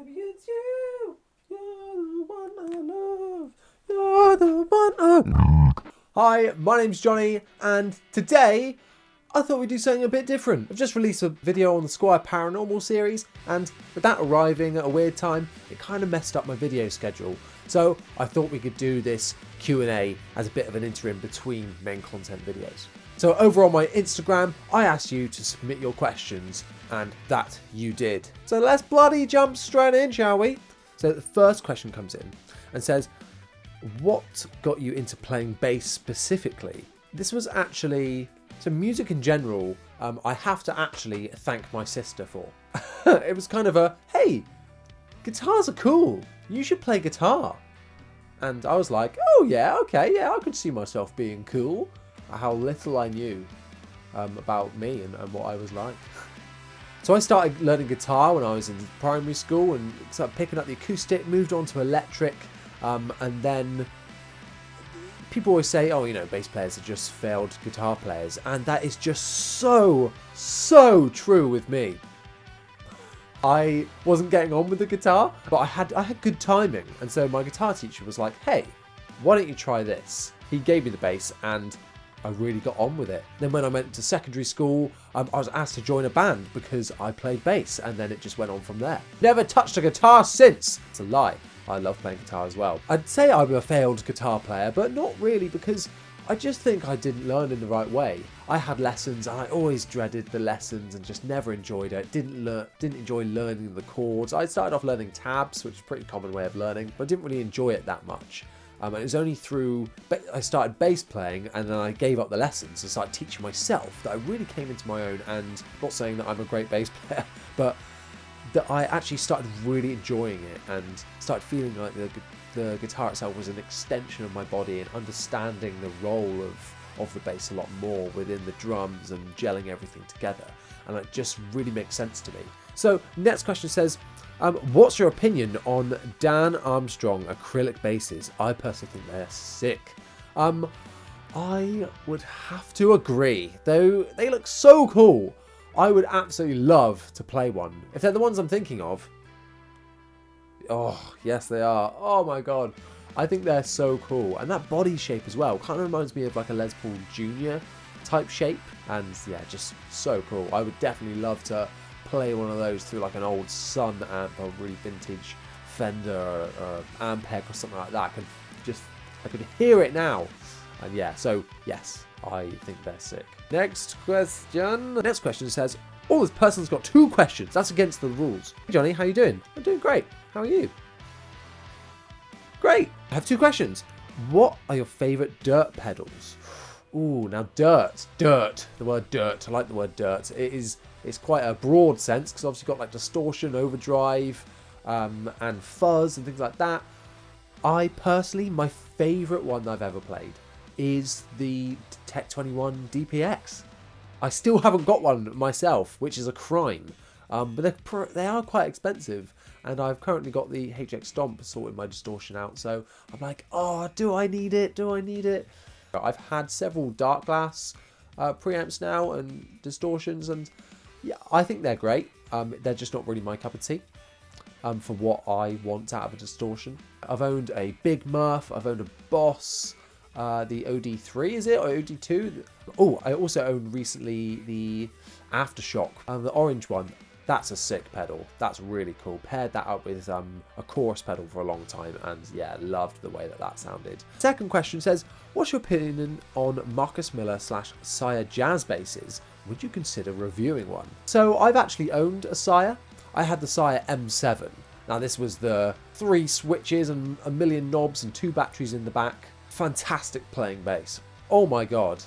Maybe it's you. You're the one I love. You're the one I love. Hi, my name's Johnny, and today I thought we'd do something a bit different. I've just released a video on the Squire Paranormal series, and with that arriving at a weird time, it kind of messed up my video schedule. So I thought we could do this Q&A as a bit of an interim between main content videos. So over on my Instagram, I asked you to submit your questions, and that you did. So let's bloody jump straight in, shall we? So the first question comes in and says, what got you into playing bass specifically? This was actually, so music in general, I have to actually thank my sister for. It was kind of a, hey, guitars are cool. You should play guitar. And I was like, oh yeah, okay, yeah, I could see myself being cool. How little I knew about me and what I was like. So I started learning guitar when I was in primary school and started picking up the acoustic, moved on to electric, and then people always say, oh, you know, bass players are just failed guitar players, and that is just so true with me. I wasn't getting on with the guitar, but I had good timing, and so my guitar teacher was like, hey, why don't you try this? He gave me the bass, and I really got on with it. Then when I went to secondary school, I was asked to join a band because I played bass, and then it just went on from there. Never touched a guitar since. It's a lie. I love playing guitar as well. I'd say I'm a failed guitar player, but not really, because I just think I didn't learn in the right way. I had lessons and I always dreaded the lessons and just never enjoyed it. Didn't enjoy learning the chords. I started off learning tabs, which is a pretty common way of learning, but I didn't really enjoy it that much. And it was only through I started bass playing, and then I gave up the lessons and started teaching myself, that I really came into my own. And not saying that I'm a great bass player, but that I actually started really enjoying it and started feeling like the guitar itself was an extension of my body, and understanding the role of the bass a lot more within the drums and gelling everything together. And it just really makes sense to me. So next question says, what's your opinion on Dan Armstrong acrylic basses? I personally think they're sick. I would have to agree, though they look so cool. I would absolutely love to play one. If they're the ones I'm thinking of. Oh, yes they are. Oh my god. I think they're so cool. And that body shape as well kind of reminds me of like a Les Paul Jr. type shape. And yeah, just so cool. I would definitely love to play one of those through like an old Sun amp or really vintage Fender or Ampeg or something like that. I could hear it now. And yeah, so yes, I think they're sick. Next question says, oh, this person's got 2 questions. That's against the rules. Hey Johnny, how you doing? I'm doing great. How are you? Great. I have 2 questions. What are your favourite dirt pedals? Ooh, now dirt. The word dirt. I like the word dirt. It's quite a broad sense, because obviously you've got like distortion, overdrive, and fuzz and things like that. I personally, my favourite one that I've ever played is the Tech 21 DPX. I still haven't got one myself, which is a crime, but they are quite expensive, and I've currently got the HX Stomp sorting my distortion out, so I'm like, oh, do I need it? I've had several dark glass preamps now and distortions, and yeah, I think they're great. They're just not really my cup of tea for what I want out of a distortion. I've owned a Big Murph, I've owned a Boss, the OD3 is it, or OD2? Oh, I also owned recently the Aftershock, the orange one. That's a sick pedal. That's really cool. Paired that up with a chorus pedal for a long time, and yeah, loved the way that sounded. Second question says, what's your opinion on Marcus Miller / Sire jazz basses? Would you consider reviewing one? So I've actually owned a Sire. I had the Sire M7. Now this was the 3 switches and a million knobs and 2 batteries in the back. Fantastic playing bass. Oh my god.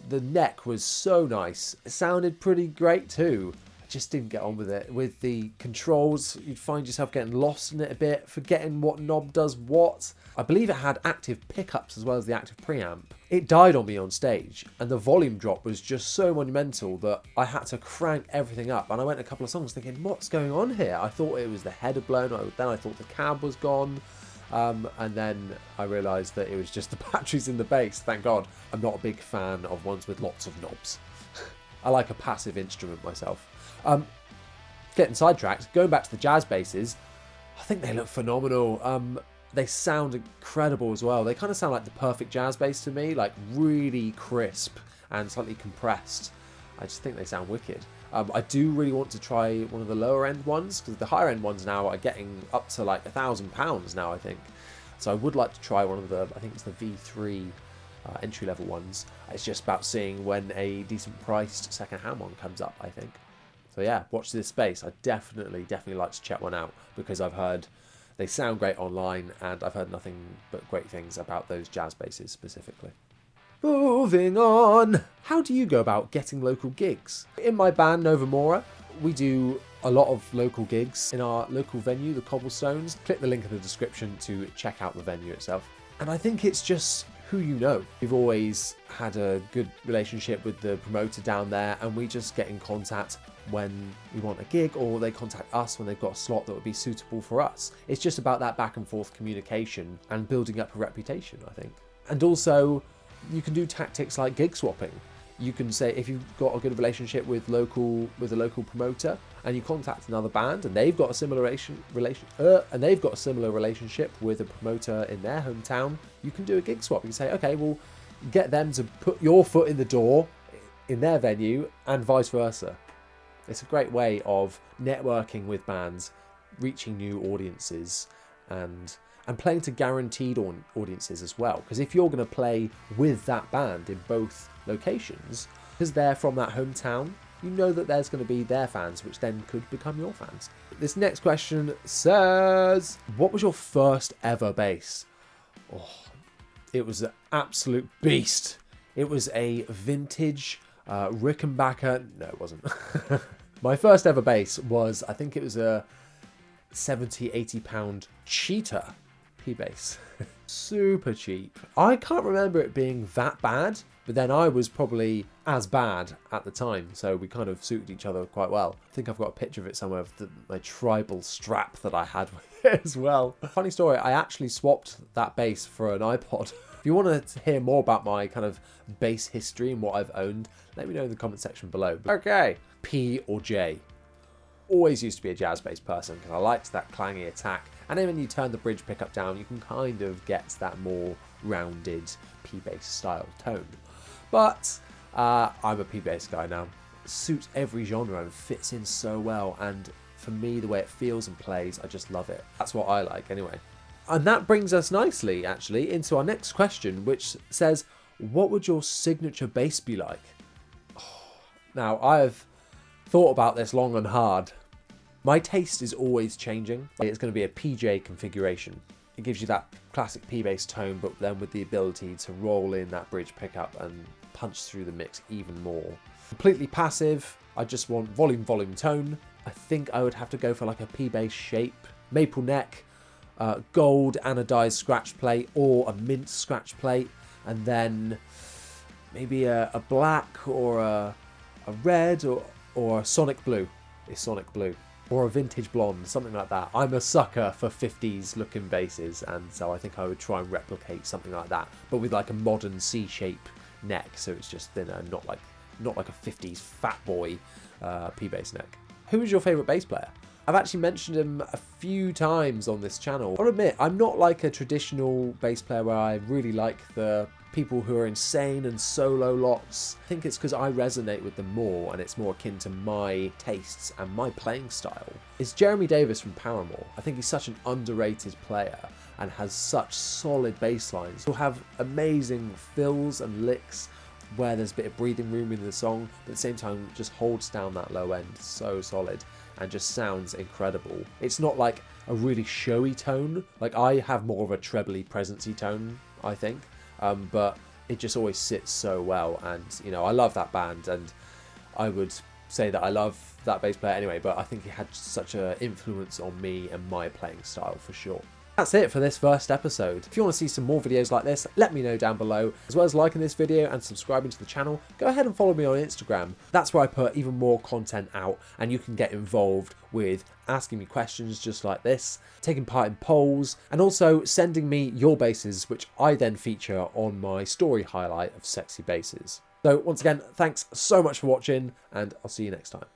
The neck was so nice. It sounded pretty great too. I just didn't get on with it. With the controls, you'd find yourself getting lost in it a bit, forgetting what knob does what. I believe it had active pickups as well as the active preamp. It died on me on stage, and the volume drop was just so monumental that I had to crank everything up. And I went a couple of songs thinking, what's going on here? I thought it was the head had blown, then I thought the cab was gone. And then I realised that it was just the batteries in the bass. Thank God. I'm not a big fan of ones with lots of knobs. I like a passive instrument myself. Getting sidetracked, going back to the jazz basses, I think they look phenomenal. They sound incredible as well. They kind of sound like the perfect jazz bass to me, like really crisp and slightly compressed. I just think they sound wicked. I do really want to try one of the lower end ones, because the higher end ones now are getting up to like £1,000 now, I think. So I would like to try one of the, I think it's the V3 entry level ones. It's just about seeing when a decent priced second hand one comes up, I think. So yeah, watch this space. I definitely like to check one out, because I've heard they sound great online, and I've heard nothing but great things about those jazz basses specifically. Moving on. How do you go about getting local gigs? In my band, Nova Mora, we do a lot of local gigs in our local venue, the Cobblestones. Click the link in the description to check out the venue itself. And I think it's just who you know. We've always had a good relationship with the promoter down there, and we just get in contact when we want a gig, or they contact us when they've got a slot that would be suitable for us. It's just about that back and forth communication and building up a reputation, I think. And also, you can do tactics like gig swapping. You can say, if you've got a good relationship with a local promoter, and you contact another band and they've got a similar relationship with a promoter in their hometown, you can do a gig swap. You can say, okay, well, get them to put your foot in the door in their venue, and vice versa. It's a great way of networking with bands, reaching new audiences, and playing to guaranteed audiences as well. Because if you're going to play with that band in both locations, because they're from that hometown, you know that there's going to be their fans, which then could become your fans. This next question says, what was your first ever bass? Oh, it was an absolute beast. It was a vintage Rickenbacker. No, it wasn't. My first ever bass was, I think it was a 70-80 pound Cheetah P-bass. Super cheap. I can't remember it being that bad, but then I was probably as bad at the time, so we kind of suited each other quite well. I think I've got a picture of it somewhere of my tribal strap that I had with it as well. Funny story, I actually swapped that bass for an iPod. If you want to hear more about my kind of bass history and what I've owned, let me know in the comment section below. Okay, P or J? Always used to be a jazz bass person, because I liked that clangy attack, and then when you turn the bridge pickup down, you can kind of get that more rounded P-bass style tone. But I'm a P-bass guy now. It suits every genre and fits in so well, and for me, the way it feels and plays, I just love it. That's what I like anyway. And that brings us nicely, actually, into our next question, which says, what would your signature bass be like? Now, I've thought about this long and hard. My taste is always changing. It's going to be a PJ configuration. It gives you that classic P-bass tone, but then with the ability to roll in that bridge pickup and punch through the mix even more. Completely passive, I just want volume, tone. I think I would have to go for like a P-bass shape, maple neck, gold anodized scratch plate, or a mint scratch plate, and then maybe a black or a red or a sonic blue. It's sonic blue. Or a vintage blonde, something like that. I'm a sucker for 50s looking basses, and so I think I would try and replicate something like that, but with like a modern C-shape neck, so it's just thinner, not like a 50s fat boy P-bass neck. Who is your favourite bass player? I've actually mentioned him a few times on this channel. I'll admit, I'm not like a traditional bass player where I really like the people who are insane and solo lots. I think it's because I resonate with them more, and it's more akin to my tastes and my playing style. It's Jeremy Davis from Paramore. I think he's such an underrated player and has such solid bass lines. He'll have amazing fills and licks where there's a bit of breathing room in the song, but at the same time just holds down that low end so solid and just sounds incredible. It's not like a really showy tone. Like, I have more of a trebly presency tone, I think. But it just always sits so well, and you know, I love that band, and I would say that I love that bass player anyway, but I think he had such an influence on me and my playing style for sure. That's it for this first episode. If you want to see some more videos like this, let me know down below. As well as liking this video and subscribing to the channel, go ahead and follow me on Instagram. That's where I put even more content out, and you can get involved with asking me questions just like this, taking part in polls, and also sending me your basses, which I then feature on my story highlight of sexy basses. So once again, thanks so much for watching, and I'll see you next time.